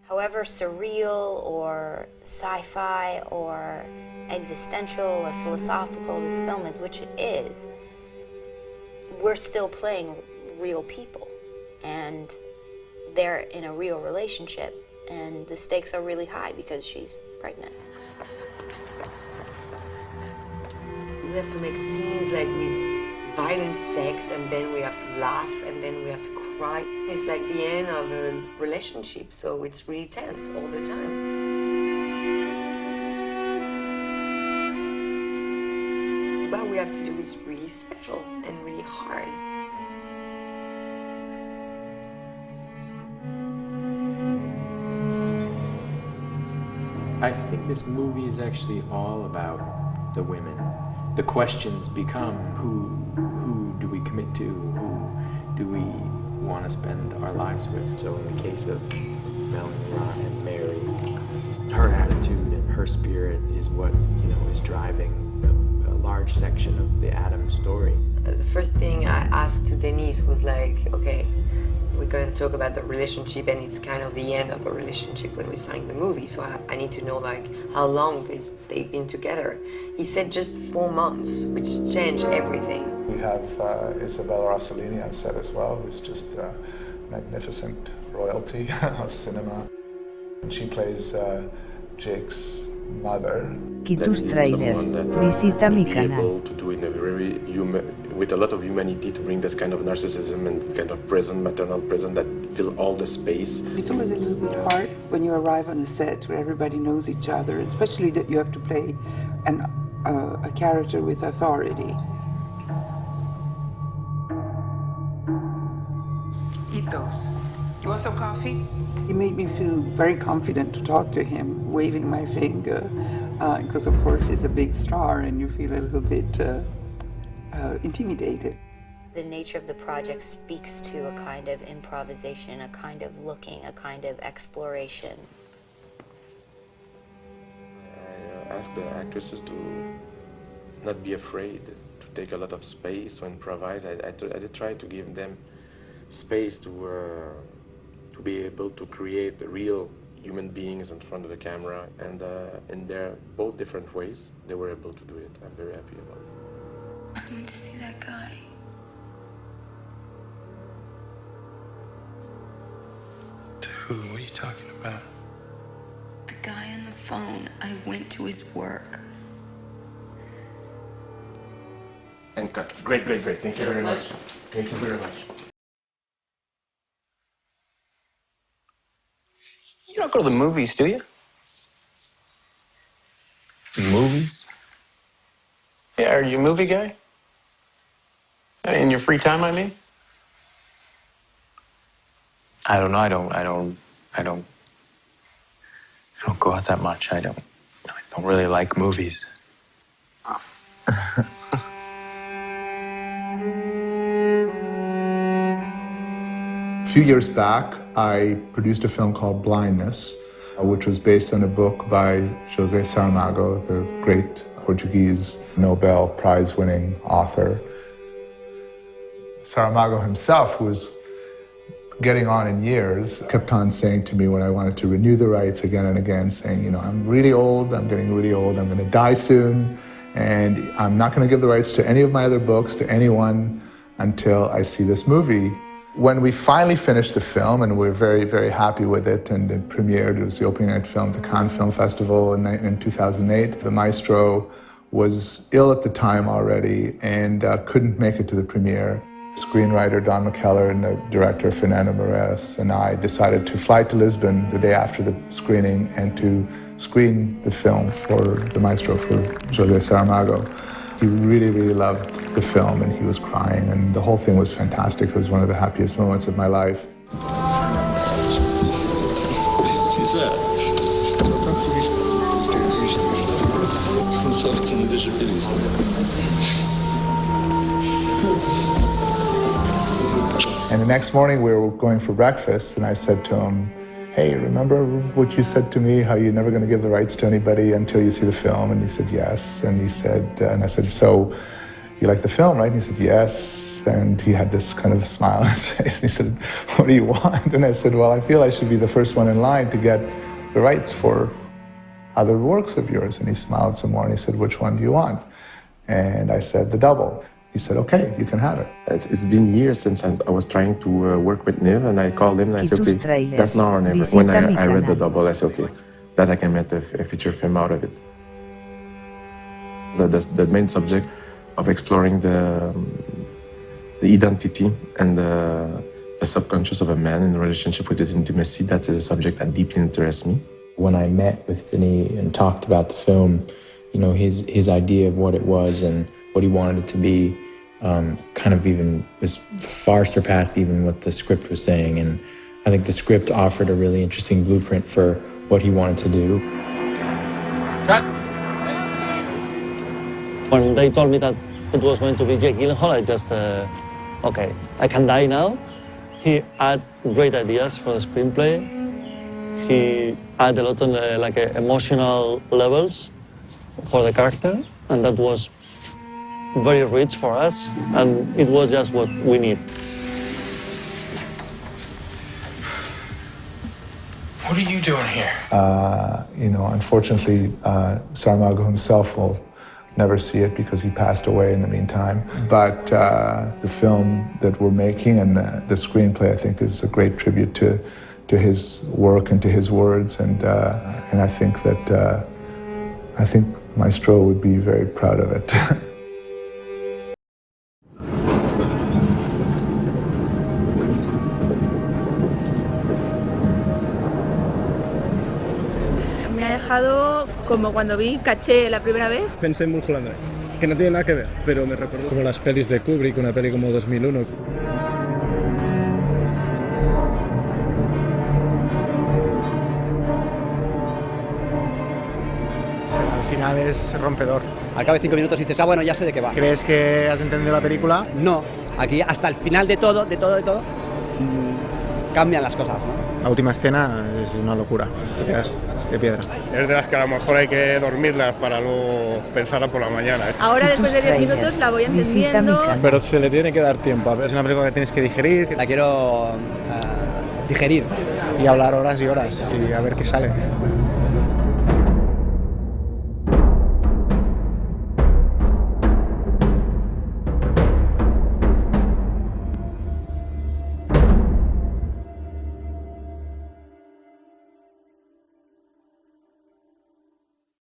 However surreal or sci-fi or existential or philosophical this film is, which it is, we're still playing real people, and they're in a real relationship, and the stakes are really high because she's pregnant. We have to make scenes like with violent sex, and then we have to laugh, and then we have to cry. It's like the end of a relationship, so it's really tense all the time. What we have to do is really special and really hard. I think this movie is actually all about the women. The questions become who do we commit to, who do we want to spend our lives with. So in the case of Melanie and Mary, her attitude and her spirit is what, is driving a large section of the Adam story. The first thing I asked to Denis was like, okay, we're going to talk about the relationship, and it's kind of the end of the relationship when we're starting the movie, so I need to know like how long they've been together. He said just 4 months, which changed everything. We have Isabella Rossellini on set as well, who's just a magnificent royalty of cinema. And she plays Jake's mother. Tus tráilers, visita mi canal. Able to do in a very with a lot of humanity, to bring this kind of narcissism and kind of present, maternal present that fill all the space. It's always a little bit hard when you arrive on a set where everybody knows each other, especially that you have to play a character with authority. Eat those. You want some coffee? He made me feel very confident to talk to him, waving my finger, because of course he's a big star and you feel a little bit intimidated. The nature of the project speaks to a kind of improvisation, a kind of looking, a kind of exploration. I ask the actresses to not be afraid, to take a lot of space, to improvise. I did try to give them space to be able to create real human beings in front of the camera, and in their both different ways, they were able to do it. I'm very happy about it. I went to see that guy. Who? What are you talking about? The guy on the phone. I went to his work. And cut. Great. Thank you very much. Thank you very much. You don't go to the movies, do you? Movies? Yeah, are you a movie guy? In your free time, I mean? I don't know. I don't go out that much. I don't really like movies. Oh. A few years back, I produced a film called Blindness, which was based on a book by José Saramago, the great Portuguese Nobel Prize-winning author. Saramago himself, who was getting on in years, kept on saying to me when I wanted to renew the rights again and again, saying, I'm really old, I'm getting really old, I'm going to die soon, and I'm not going to give the rights to any of my other books to anyone until I see this movie. When we finally finished the film, and we're very, very happy with it, and it premiered, it was the opening night film at the Cannes Film Festival in 2008. The maestro was ill at the time already and couldn't make it to the premiere. Screenwriter Don McKellar and the director Fernando Moraes and I decided to fly to Lisbon the day after the screening and to screen the film for the maestro, for José Saramago. He really, really loved the film, and he was crying, and the whole thing was fantastic. It was one of the happiest moments of my life. And the next morning we were going for breakfast, and I said to him, hey, remember what you said to me, how you're never going to give the rights to anybody until you see the film? And he said, yes. And he said, and I said, so you like the film, right? And he said, yes. rights, and he had this kind of smile on his face. And he said, "What do you want?" And I said, "Well, I feel I should be the first one in line to get the rights for other works of yours." And he smiled some more and he said, "Which one do you want?" And I said, "The double." He said, "Okay, you can have it." It's been years since I was trying to work with Niv, and I called him and I said, "Okay, that's now or never." When I read the double, I said, "Okay, that I can make a feature film out of it." The main subject of exploring the identity and the subconscious of a man in relationship with his intimacy, that is a subject that deeply interests me. When I met with Denis and talked about the film, you know, his idea of what it was and what he wanted it to be kind of even was far surpassed even what the script was saying. And I think the script offered a really interesting blueprint for what he wanted to do. Cut! When they told me that it was going to be Jake Gyllenhaal, I just, okay, I can die now. He had great ideas for the screenplay. He had a lot of emotional levels for the character, and that was very rich for us, and it was just what we need. What are you doing here? You know, unfortunately, Saramago himself will never see it because he passed away in the meantime. But the film that we're making and the screenplay, I think, is a great tribute to his work and to his words, and I think that Maestro would be very proud of it. Me ha dejado como cuando vi Caché la primera vez. Pensé en Mulholland, que no tiene nada que ver, pero me recuerdo como las pelis de Kubrick, una peli como 2001. Al final es rompedor. Al cabo de 5 minutos dices, bueno, ya sé de qué va. ¿Crees que has entendido la película? No, aquí hasta el final de todo, cambian las cosas, ¿no? La última escena es una locura, te quedas de piedra. Es de las que a lo mejor hay que dormirlas para luego pensarla por la mañana. Ahora después de 10 minutos la voy entendiendo. Pero se le tiene que dar tiempo. A ver, Es una película que tienes que digerir La quiero digerir. y hablar horas y horas y a ver qué sale.